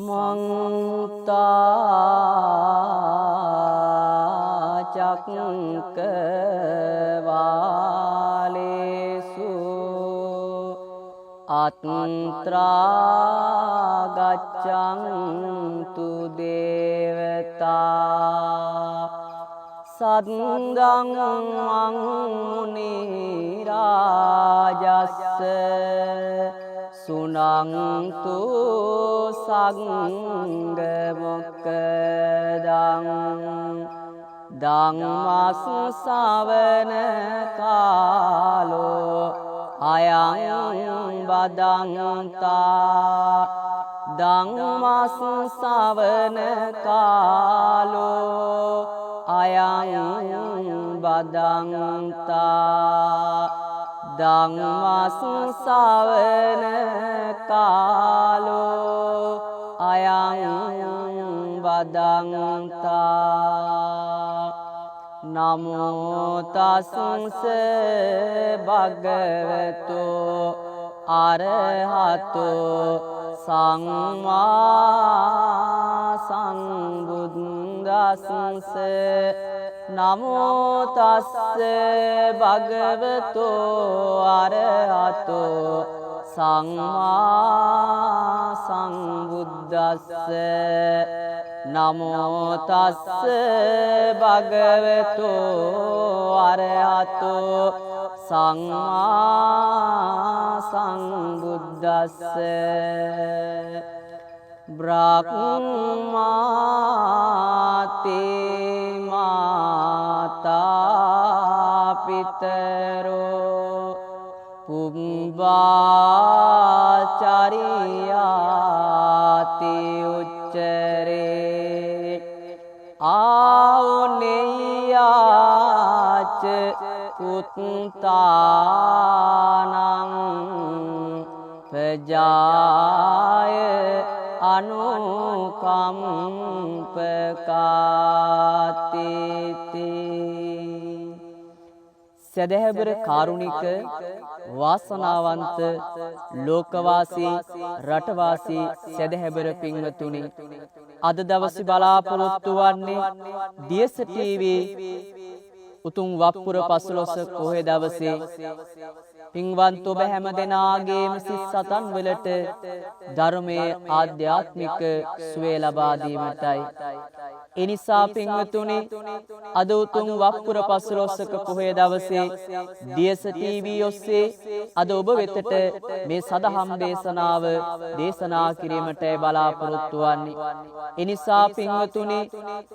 මන්තා චක්කවාලේසු අත්‍රා ගච්ඡන්තු දේවතා සද්දං මුනි රාජස්ස සුනන්තු සංඝ මොක්ඛදං ධම්මස් ශවන කාලෝ අයං බදන්තා ධම්මස් ශවන කාලෝ අයං බදන්තා ධම්මස් ශවන කාලෝ අයං බදන්තා නමෝ තස්ස භගවතු අරහතෝ සම්මා සම්බුද්දස්ස නමෝ තස්ස භගවතු අරහතෝ සම්මා සම්බුද්දස්ස නමෝ තස්ස භගවතු අරහතෝ සම්මා සම්බුද්දස්ස බ්‍රහ්මාතේ මාතා පිතරෝ පුබ්බාචරියාති උච්චරේ ආවුනේයාච උත්තානං පජාය අනුකම්පකාතිති සදහැබර කාරුණික වාසනාවන්ත ලෝකවාසී රටවාසී සදහැබර පින්වතුනි අද දවසේ බලාපොරොත්තු වන්නේ දියස ටීවී උතුම් වප්පුර 15 පොහොය දවසේ පින්වන්ත ඔබ හැම දෙනාගේම සිත් සතන් වලට ධර්මයේ ආධ්‍යාත්මික සුවය ලබා දීමටයි. ඒ නිසා පින්වතුනි අද උතුම් වප්පුර 15ක පොහොය දවසේ දියස ටීවී ඔස්සේ අද ඔබ වෙතට මේ සදහම් දේශනාව දේශනා කිරීමට බලාපොරොත්තු වන්නේ. ඒ නිසා පින්වතුනි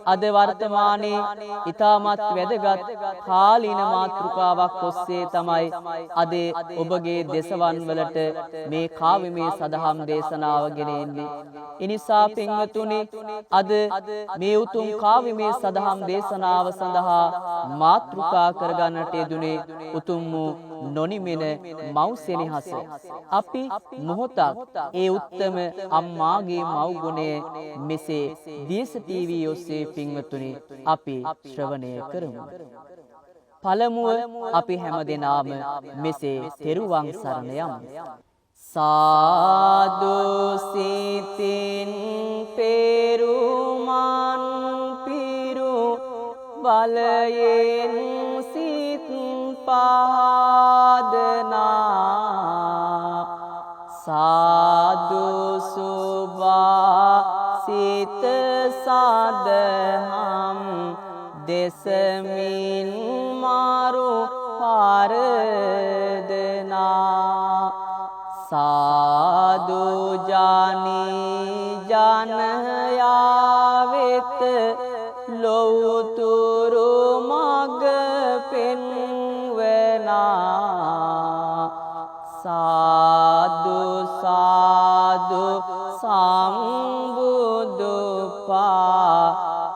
අද වර්තමානයේ ඊටමත් වැදගත් කාලීන මාතෘකාවක් ඔස්සේ තමයි අද ඔබගේ දේශවන් වලට මේ කාව්‍යමය සදහම් දේශනාව ගෙන එන්නේ. ඒ නිසා පින්වතුනි අද මේ උතුම් කාව්‍යමය සදහම් දේශනාව සඳහා මාතෘකා කරගන්නට යෙදුනේ උතුම් වූ නොනිමෙන මව්සෙනෙහස. අපි මොහොතක් ඒ උත්තම අම්මාගේ මව් ගුණය මෙසේ දියස ටීවී ඔස්සේ පින්වතුනි අපි ශ්‍රවණය කරමු. පළමුව අපි හැමදෙනාම මෙසේ තෙරුවන් සරණ යමු. සාදු සිතින් පෙරුමන් පිරු බලයෙන් සිත් පාදනා සාදු සුභා සිත සදහම් දෙසමින් මාරු පාරදනා සාදු ජානී ජනයාවෙත ලොවුතුරු මග පෙන්වනා සාදු සාදු සම්බුදු පා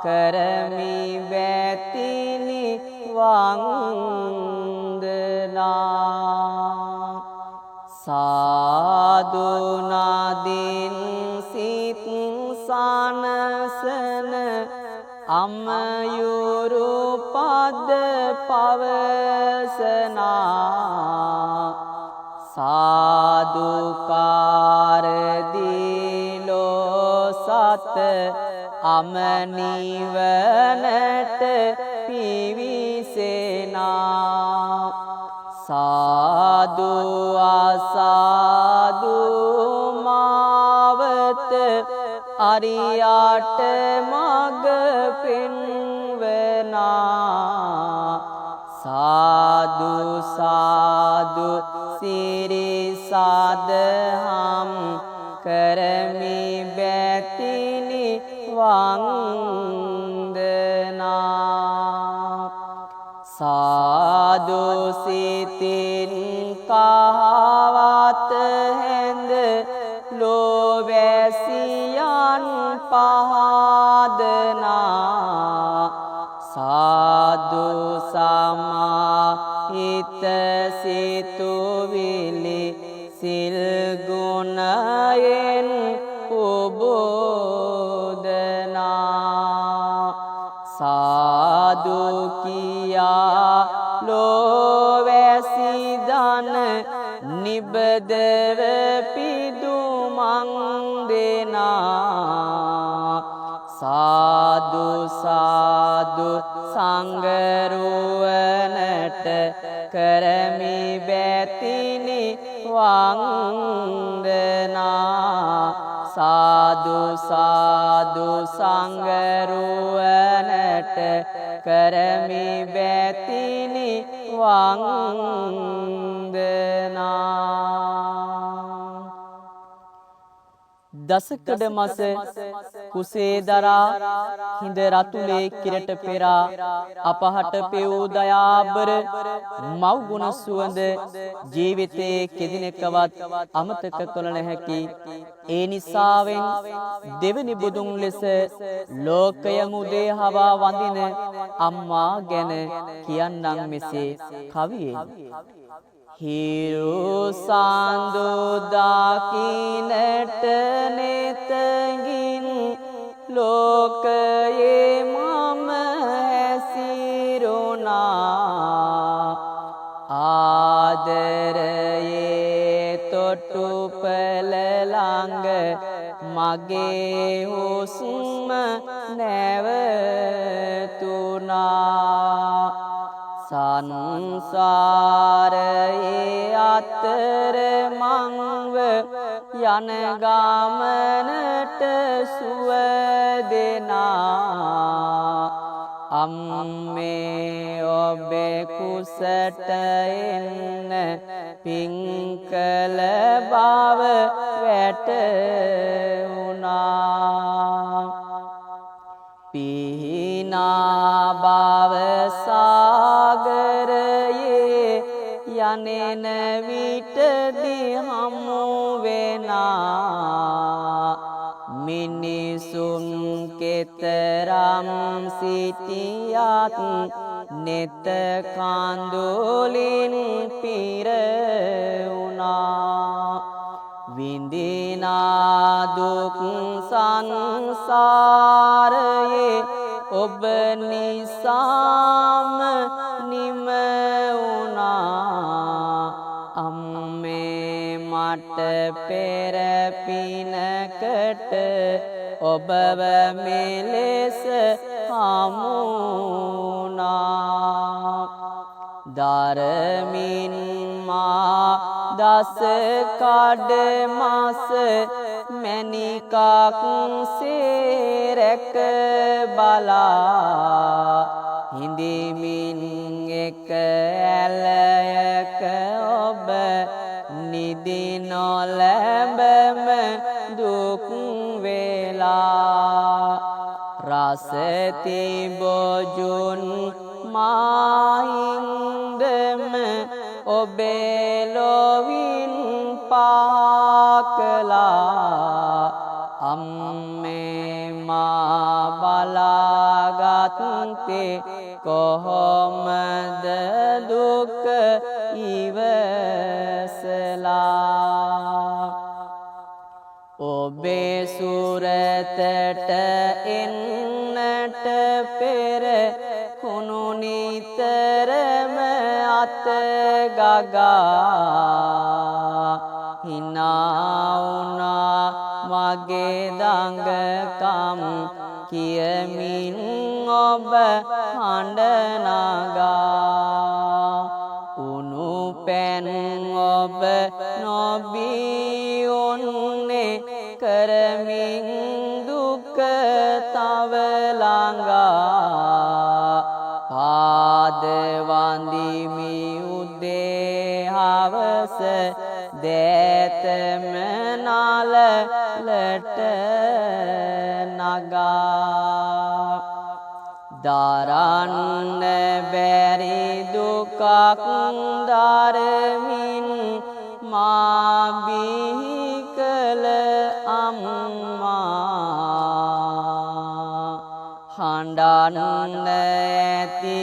කරමි වැතිනි වන්දනා සාදු නදින් සිත් සනසන අමයුරු පද පවසනා සාදුකාර දීලෝ සත අමනිවනට පිවිසෙනා සාදු ආසාදු මාවත අරියාට මග පෙන්වනා සාදු සාදු සිරි සාදහම් කරමි බැතිනි වන්දනා සාදු සිතින් කහවත හැඳ ලෝවැසියන් පහදනා සාදු සමාහිත සිතුවිලි සිල් ගුණයෙන් උබෝදනා සාදු කියා ලෝවැසි දන නිබදව පිදුමන් දෙනා සාදු සාදු සංගරුවනට කරමි බැතිනි වන්දනා සාදු සාදු සංගරුවනට කරමි බැතිනි වන්දනා දසකඩ මස කුසේ දරා හිඳ රතුලේ කිරට පෙරා අපහට පෙවූ දයාබර මව්ගුණ සුවඳ ජීවිතයේ කෙදිනකවත් අමතක කළ නොහැකි ඒ නිසාවෙන් දෙවනි බුදුන් ලෙස ලෝකය මුදේ හවා වඳින අම්මා ගැන කියන්නම් මෙසේ කවියෙන් හිරු සාඳු දකින්නට නෙතගින් ලෝකයේ මම හැසිරුණා ආදරයේ තොටුපළ ළඟ මගේ හුස්ම නැවතුණා සංසාරයේ අතර මංව යන ගමනට සුව දෙනා අම්මේ ඔබේ කුසට එන්න පින් කළ බව වැටුණා පිහිනා බව සාගරයේ යනෙන විටදී හමු වෙනා මිනිසුන් කෙතරම් සිටියත් නෙත කඳුලින් පිරුණා විඳිනා දුක් සංසාරයේ ඔබ නිසාම නිම වුණා අම්මේ මට පෙර පිනකට ඔබව මෙලෙස හමුුණා දරමින් මා දස කඩ මාස මැණිකක් සේරක බලා හිඳමින් එක ඇලයක ඔබ නිදි නොලැබම දුක් වේලා රසති බොජුන් මාහින්දම ඔබේ ලොවින් පාකලා අම්මේ මා බලාගත්තේ කොහොමද දුක ඉවසලා ඔබේ සුරතට එන්නට පෙර කුණු නිතරම අත ගගා හිනා වුණා මගේ දඟකම් කියමින් ඔබ හඬ නගා උණු පැන් ඔබ නොබියොන්නේ කරමින් දුක තව ළඟා පාද වඳිමි උදේ හවස දේතම නාලලට නගා දරන්න බැරි දුකක් දරමින් මා බිහි කළ අම්මා හඬන්න ඇති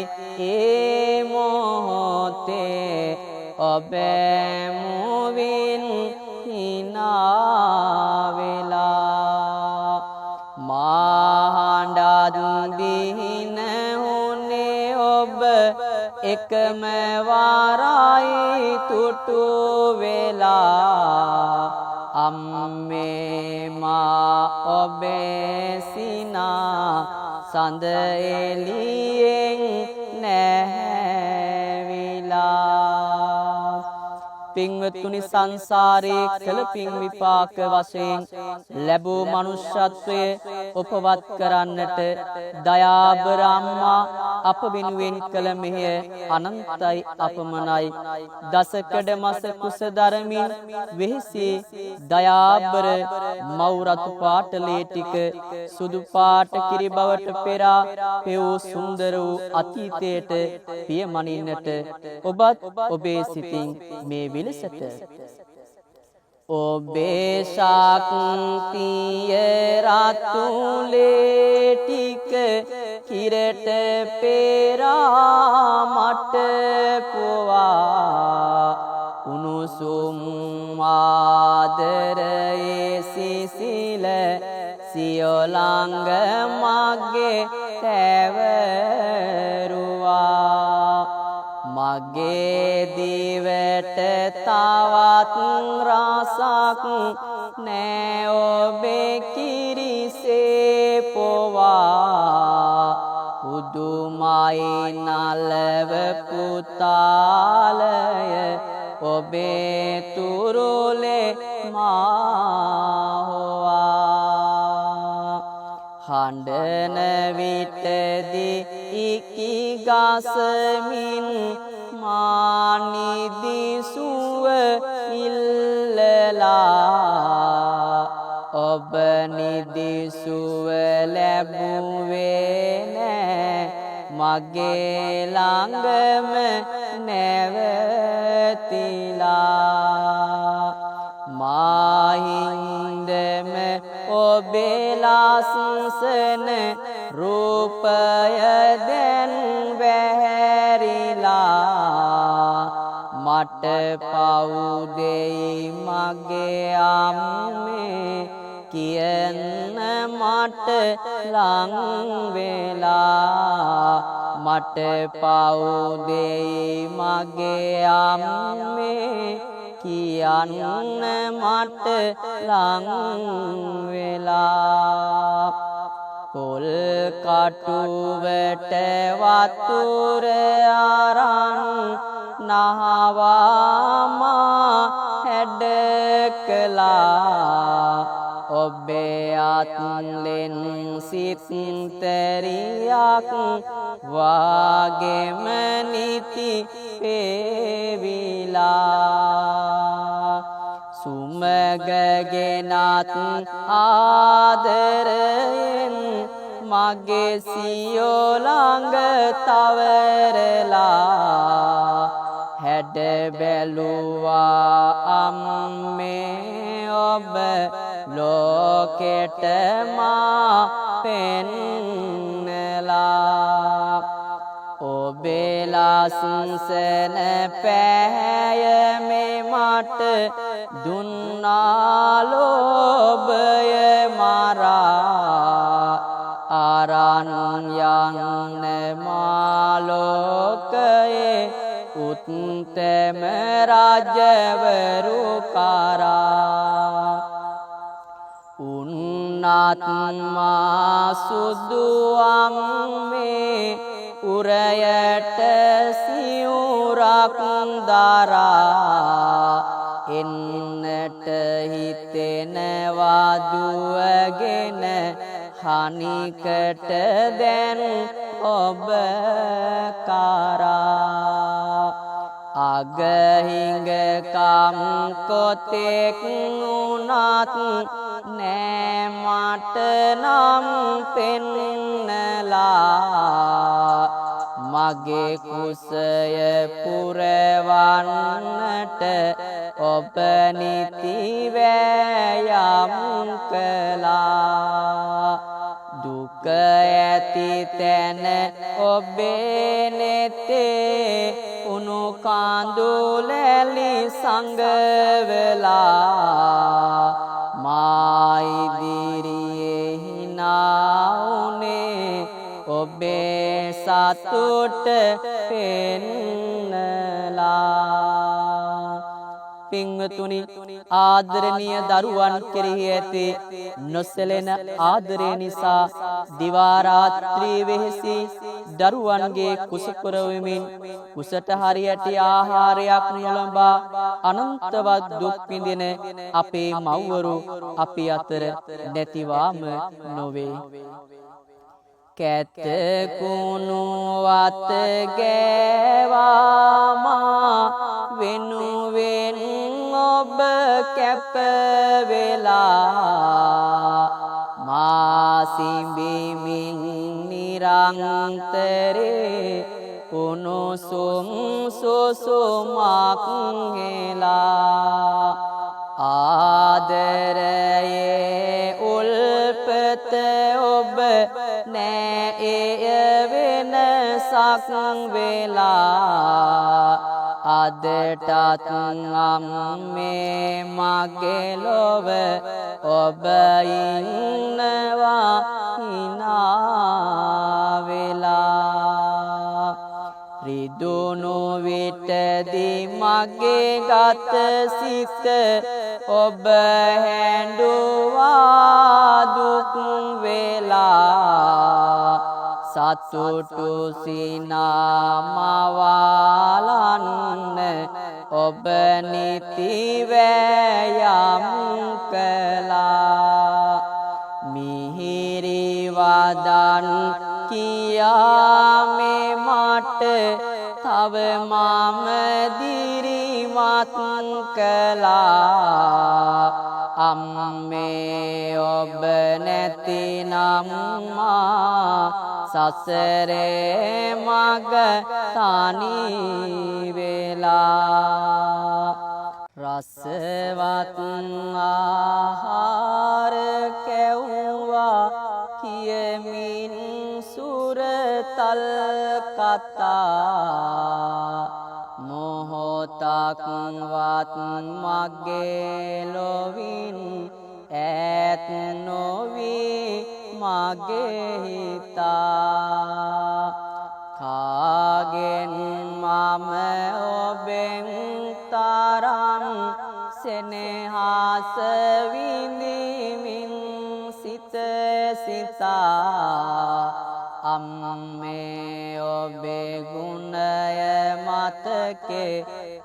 ඒ මොහොතේ ඔබ මුවින් හිනා වෙලා මා හඬත් දිහින හුනේ ඔබ එකම වාරයි තුටු වෙලා අම්මේ මා ඔබේ සිනා සඳ එළියෙන් නැහැවිලා පින්වත්තුනි සංසාරේ කළ පින් විපාක වශයෙන් ලැබූ මනුෂ්‍යත්වය උපවත් කරන්නට දයාබර අම්මා අප වෙනුවෙන් කළ මෙහෙය අනන්තයි අපමණයි දසකඩ මස කුස දරමින් වෙහිසි දයාබර මව් රතු පාටලේ ටික සුදු පාට කිරි බවට පෙරා පෙවූ සුන්දර වූ අතීතයට පියමනින්නට ඔබත් ඔබේ සිතින් මේ විලසට ඔබේ ශක්තිය රතුලේ ටික කිරට පෙරා මට පුවා උණුසුම් ආදරයේ සිසිල සියොලංග මගේ තැවරුවා මගේ දිවට තවත් රසක් නෑ ඔබේ කිරිසේ පොවා පුදුමයි නලව පුතාලය ඔබේ තුරුලේ මාහොවා හඬන විටදී ඉකි ගසමින් මානිදි සුව ඉල්ලලා ඔබ නිදි සුව ලැබුවේ නෑ මගේ ළඟම නැවතිලා මාහින්දම ඔබේ ලාසන රූපය දැන් වැහැරිලා මට පවුදෙයි මගේ අම්මේ කියන්න මට ලං වෙලා මට පවුදෙයි මගේ අම්මේ කියන්න මට ලං වෙලා පොල් කටුවට වතුර අරන් නහවාමා හැඩ කළා ඔබේ අත්ලෙන් සිත්තරියක් වාගෙම නිති පෙවිලා සුමගගෙනත් ආදරයෙන් මගේ සියොලංග තවරලා හැඩ බැලුවා අම්මේ ඔබ ලෝකෙට මා පෙන්නලා ඔබේ ලාසන පැහැය මේ මට දුන්නා ලෝභය මරා අරන් යන්න මාලෝකයේ උත්තම රජවරු කරා මා සුදුවම් මේ උරයට සිවුරක් දරා එන්නට හිතෙනවා දුවගෙන හනිකට දැන් ඔබ කරා අගහිඟ කම් කොතෙක් උනත් නෑ මට නම් පෙන්නලා මගේ කුසය පුරවන්නට ඔබ නිති වෑයම් කළා දුක ඇති තැන ඔබේ නෙතේ උණු කඳුලැලි සංගවලා මා ඉදිරියේ හිනා උනේ ඔබේ සතුට පෙන්නලා පින්වතුනි ආදරණීය දරුවන් කෙරෙහි ඇති නොසැලෙන ආදරය නිසා දිවා රාත්‍රී වෙහෙසි දරුවන්ගේ කුස පුරවමින් කුසට හරියට ආහාරයක් නොලබා අනන්තවත් දුක් විඳින අපේ මව්වරු අපි අතර නැතිවාම නොවේ කැත කුණු වත ගෑවාමා වෙනුවෙන් ඔබ කැප වෙලා මා සිඹිමින් නිරන්තරේ උණුසුම් සුසුමක් හෙලා ආදරයේ උල්පත ඔබ නෑ එය වෙනසක් වෙලා අදටත් අම්මේ මගේ ලොව ඔබ ඉන්නවා හිනා වෙලා රිදුණු විටදී මගේ ගත සිත ඔබ හැඬුවා දුක් වෙලා සතුටු සිනාමවලන්න ඔබ නිති වෑයම් කළා මිහිරි වදන් කියා මේ මට තව මම දිරිමත් කළා අම්මේ ඔබ නැතිනම් මා සසරේ මග තනි වෙලා රසවත් ආහාර කැවුවා කියමින් සුරතල් කතා මොහොතක්වත් මගේ ලොවින් ඈත් නොවී මගේ හිතා කාගෙන් මම ඔබෙන් තරම් සෙනෙහස විඳිමින් සිත සිතා අම්මේ ඔබේ ගුණය මතකේ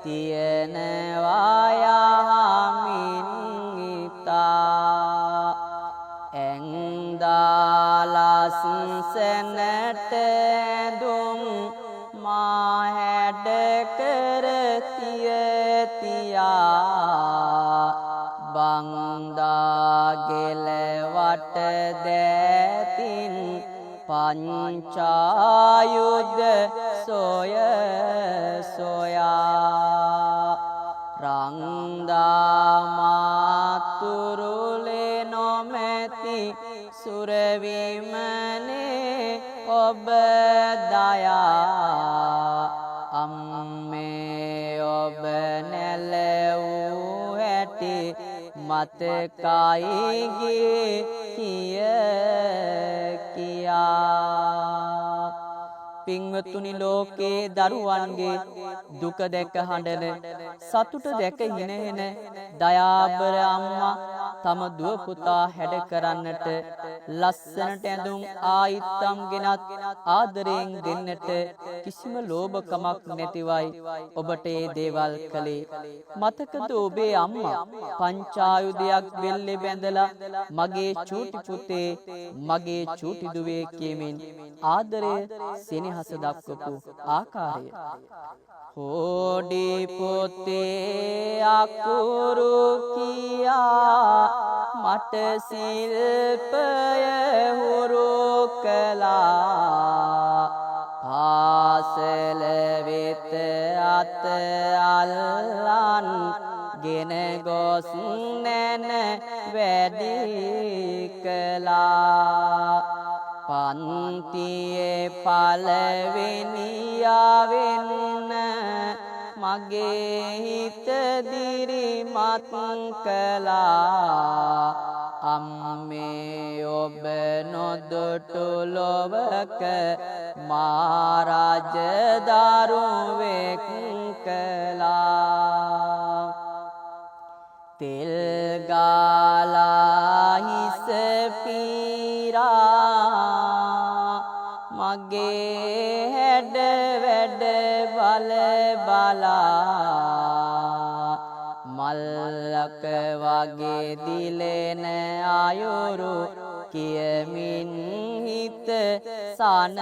තියනවා යමින් ඉතා ඇන්දාලස් සැනට දුම් මා හැඩ කර තියා බංදා ගෙලවට දැතින් පංචායුධ සොය සොයා රංදා මාතුරුලේ නොමැති සුරවිමනේ ඔබ දයා අම්මේ ඔබ නැලවූ හැටි මතකයි කිය කියා පින්වතුනි ලෝකේ දරුවන්ගේ දුක දැක හඬන සතුට දැක හිනෙන දයාබර අම්මා තම දුව පුතා හැඩ කරන්නට ලස්සනට ඇඳුම් ආයිත්තම් ගෙනත් ආදරයෙන් දෙන්නට කිසිම ලෝභකමක් නැතිවයි ඔබට ඒ දේවල් කළේ. මතකද ඔබේ අම්මා පංචායුධයක් බෙල්ලේ බැඳලා මගේ චූටි පුතේ මගේ චූටි දුවේ කියමින් ආදරය සෙනෙහස දක්වපු ආකාරය. හෝඩි පොතේ අකුරු කියා මට ශිල්පය හුරු කළා. පාසල වෙත අත අල්ලන් ගෙන ගොස් නැන වැඩි කළා. පන්තියේ පළවෙනියාවෙන්න මගේ හිත දිරිමත් කළා. අම්මේ ඔබ නොදොටු ලොවක මා රජදරුවෙක් කළා. තෙල් ගාලා හිස පීරා මගේ හැඩ වැඩ බල බලා මල්ලක වගේ දිලෙන අයුරු කියමින් හිත සනසලා.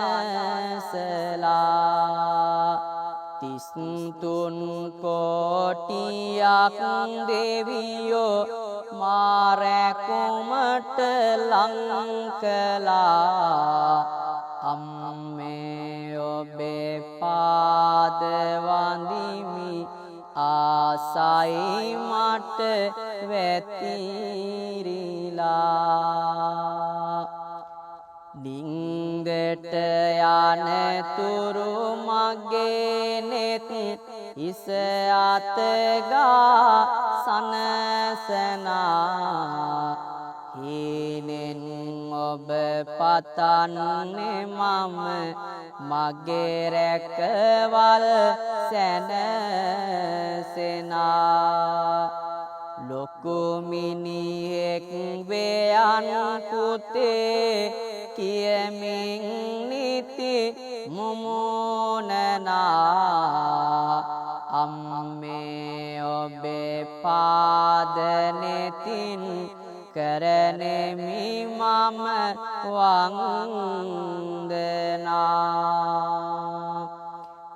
33 කෝටියක් දෙවියෝ මා රැකුමට ලං කළා. අම්මේ ඔබේ පාද වඳිමි ආසයි මට වැතිරිලා. නින්දට යන තුරු මගේ නෙත් හිස අතගා සනසනා. හීනෙන් ඔබ පතන්නේ මම මගේ රැකවල් සැනසෙනා. ලොකු මිනිහෙක් වේයන් පුතේ කියමින් නිති මුමුණනා. අම්මේ ඔබේ පාද නෙතින් කරනෙමි මම වන්දනා.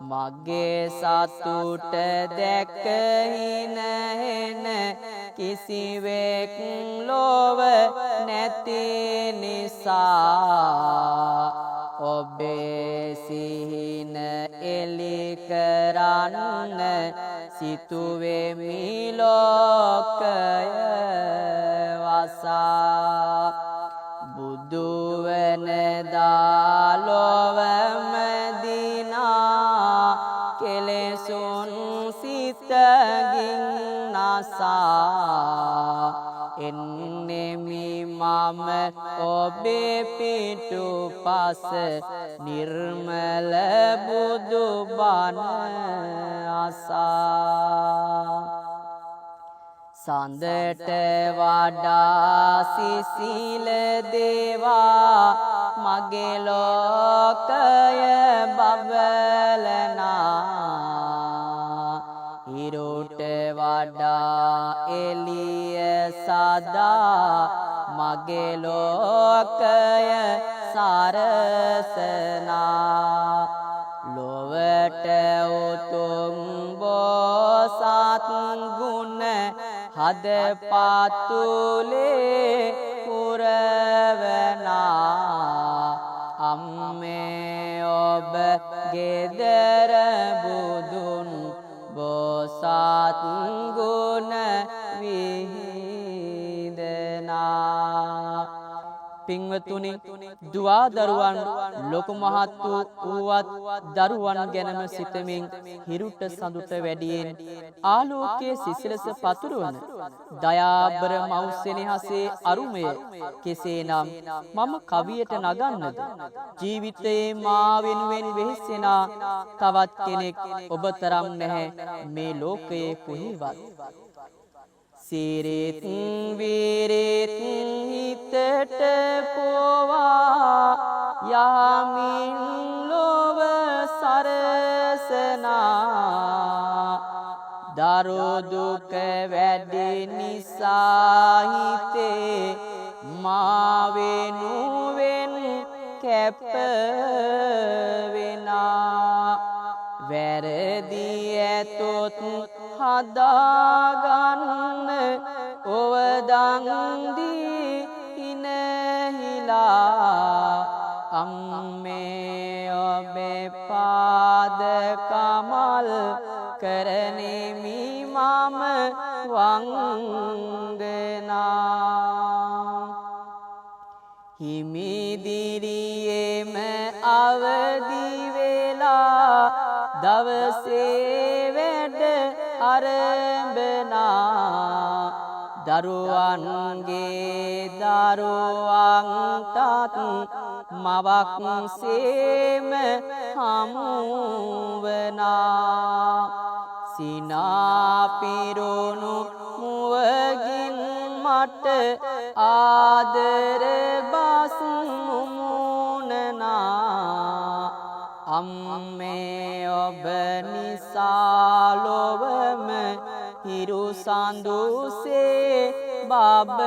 මගේ සතුට දැකහින හෙන කිසිවෙක් ලොව නැති නිසා ඔබේ සිහින එලි කරන්න සිතුවෙමි ලෝකය වසා. බුදුවන දාලොවම දිනා කෙලෙසුන් සිතගින් නසා. එන්නෙමි මම ඔබේ පිටුපස නිර්මල බුදු බණ අසා. සඳට වඩා සිසිල දේවා මගේ ලෝකය බබලනා. හිරුට වඩා එළිය සදා මගේ ලෝකය සරසනා. ලොවට උතුම් බෝසත් ගුණ හද පාතුලේ පුරවනා. අම්මේ ඔබ ගෙදර බුදුන් බෝසත් ගුණ විහිදනා. පින්වතුනි, දුවා දරුවන් ලොකු මහත් වූවත් දරුවන් ගැනම සිතමින් හිරුට සඳුට වැඩියෙන් ආලෝකයේ සිසිලස පතුරවන දයාබර මව් සෙනෙහසේ අරුමය කෙසේනම් මම කවියට නගන්නද? ජීවිතයේ මා වෙනුවෙන් වෙහෙසෙන තවත් කෙනෙක් ඔබ තරම් නැහැ මේ ලෝකයේ කොහෙවත්. සිරිත් විරිත් හිතට පොවා යමින් ලොව සරසනා දරු දුක වැඩි නිසා හිතේ මා වෙනුවෙන් කැප වෙනා වැරදි ඇතොත් හදාගන්න ඔව දන් දී හිනහිලා අම්මේ ඔබේ පාද කමල් කරනෙමි මම වන්දනා හිමිදිරියේම අවදි වෙලා දවසේ වැඩ අරඹනා දරුවන්ගේ දරුවන්ටත් මවක් සේම හමුවනා සිනාපිරුණු මුවගින් මට ආදර බස් මුමුණනා අම්මේ ඔබ නිසා ලොවම හිරු සඳුසේ බබලනා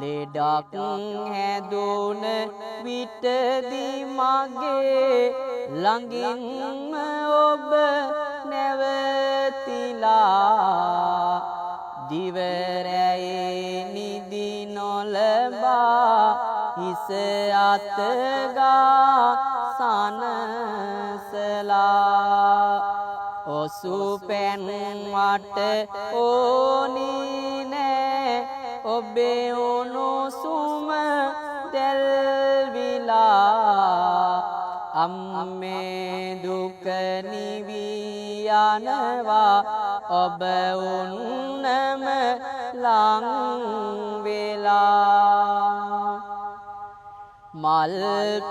ලෙඩක් හැදුන විටදි මගේ ළඟින්ම ඔබ නැවතිලා දිවරැයේ නිදි නොලබා හිස අතගා සනසලා ඔසුපැන් වට ඕනි නෑ ඔබේ උණුසුම දැල්විලා අම්මේ දුක නිවී යනවා ඔබ උන්නම ලං වෙලා මල්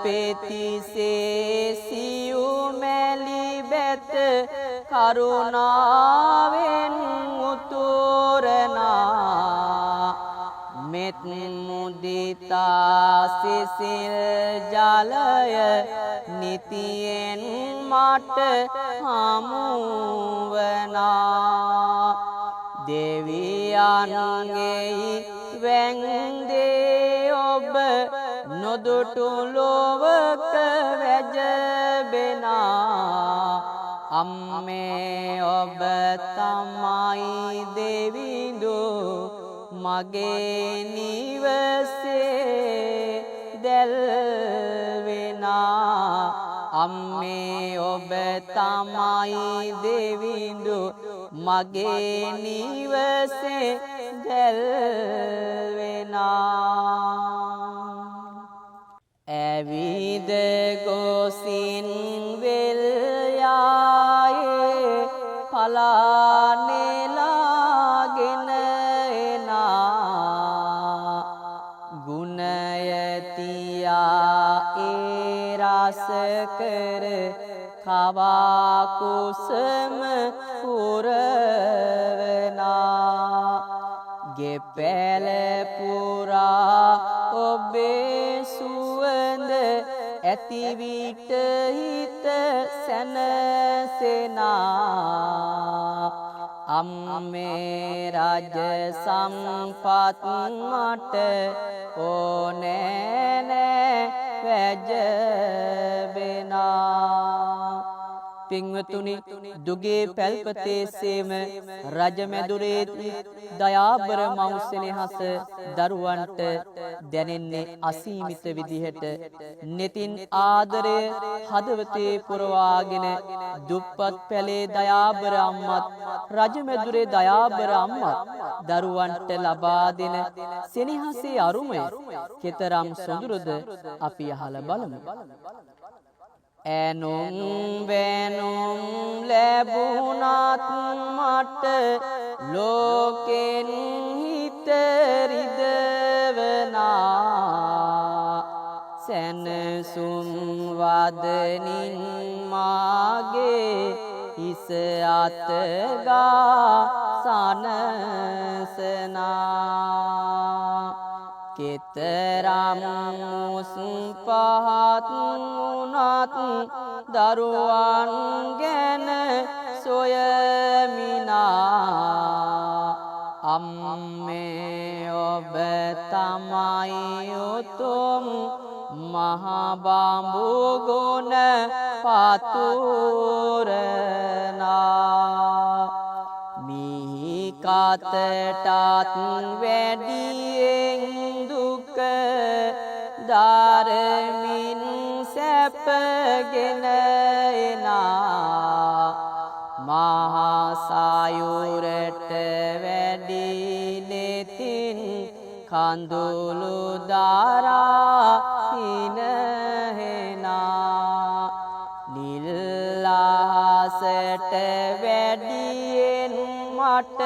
පෙතිසේ සියුමැලි බැත කරුණාවෙන් උතුරනා මෙත් මුදිතා සිසිල් ජලය නිතියෙන් මට හමුවනා දෙවියන්ගේ වැන්දේ ඔබ නොදුටු ලොවක වැජබෙනා අම්මේ ඔබ තමයි දෙවිඳු මගේ නිවසේ දැල්වෙනා අම්මේ ඔබ තමයි දෙවිඳු මගේ නිවසේ දැල්වෙනා ඇවිද ගොසින් වෙල්යායේ පලානෙලාගෙන එනා ගුණයතියා ඒ රස කර කවා කුසම පුරවනා ගෙපැල පුරා ඔබේ සුවඳ ඇති විට හිත සැනසෙනා අම්මේ රජ සම්පත් මට ඕනෑ නෑ වැජබෙනා පින්වතුනි දුගේ පැල්පතේ සේම රජමැදුරේ දයාබර මව්සෙනෙහස දරුවන්ට දැනෙන්නේ අසීමිත විදිහට netin ආදරය හදවතේ පුරවාගෙන දුප්පත් පැලේ දයාබර අම්මත් රජමැදුරේ දයාබර අම්මත් දරුවන්ට ලබා දෙන සෙනෙහසේ අරුමය කෙතරම් සොඳුරුද අපි අහලා බලමු ඇනුම් වෙනුම් ලැබුණත් මට ලෝකෙන් හිත රිදවනා සැනසුම් වදනින් මාගේ හිස අතගා සනසනා කෙතරම් මුස්පහත් වුණත් දරුවන් ගැන සොයමිනා අම්මේ ඔබ තමයි උතුම් මහ බඹු ගුණ පතුරනා මිහි කතටත් වැඩියෙන් දුක දරමින් සැපගෙන එනා මහා සයුරට වැඩි නෙතින් කඳුළු දරා හිනහෙනා නිල් අහසට වැඩියෙන් මට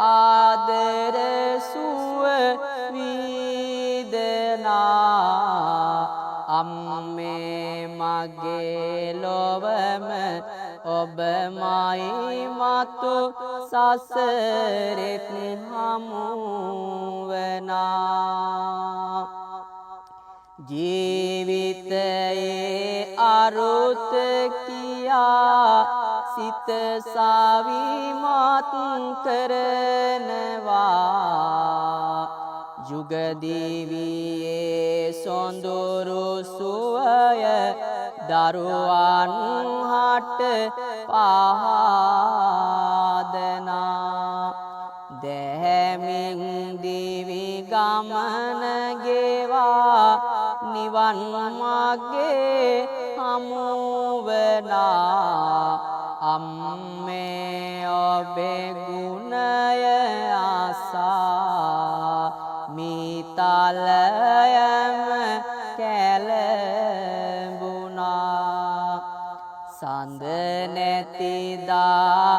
ආදර සුව වේදනා අම්මේ මගේ ලොවම ඔබමයි මතු සසරෙත් හමුවනා ජීවිතයේ අරුත කියා සිත සවිමත් කරනවා යුගදිවියේ සොඳුරු සුවය දරුවන් හට පහදනා දැහැමින් දිවි ගමන ගෙවා නිවන් මාගේ හමුවනා අම්මේ ඔබේ ගුණය ආසා මිතලයම කැළඹුණා සඳ නැතිදා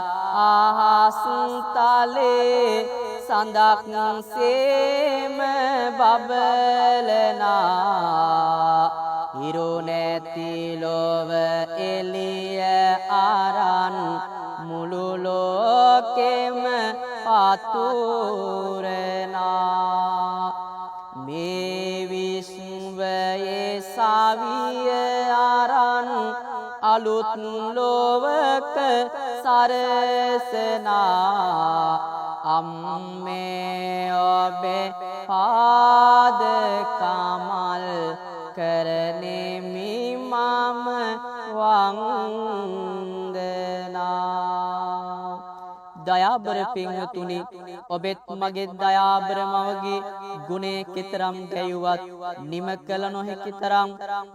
අහස් තලේ සඳක් සේම බබලනා හිරු නැති ලොව එළිය අරන් මුළු ලෝකෙම පතුරනා මේ විශ්වයේ සවිය අරන් අලුත් ලෝවක සරසනා අම්මේ ඔබේ පාද කමල් කරනෙමි මම වන්දනා දයාබර පින්වතුනි ඔබෙත් මගේ දයාබර මවගේ ගුණේ කෙතරම් ගැයුවත් නිම කළ නොහැකි තරම්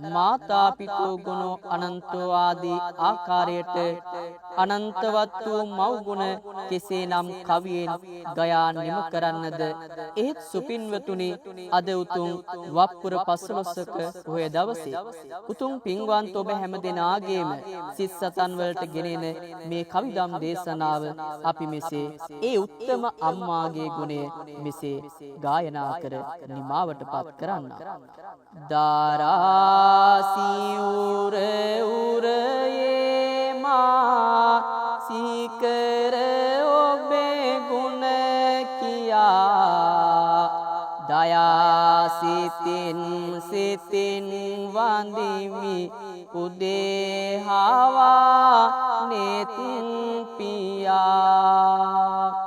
මාතා පිතූ ගුණ අනන්තෝ ආදී ආකාරයට අනන්තවත් වූ මව් ගුණ කෙසේනම් කවියෙන් ගයා නිම කරන්නද ඒත් සුපින්වතුනි අද උතුම් වප්පුර 15ක ඔය දවසේ උතුම් පින්වන්ත ඔබ හැමදෙනාගේම සිත් සතන් වලට ගෙනෙන මේ කවිදම් දේශනාව අපි මෙසේ ඒ උත්තම අම්මාගේ ගුණය මෙසේ ගායනා කර නිමාවටපත් කරන්න. දාරාසියුර උරයේ මා සීකර ඔබේ ගුණ කියා දයාසිතින් සිතින් වඳිමි උදේ හවා නෙත් පියා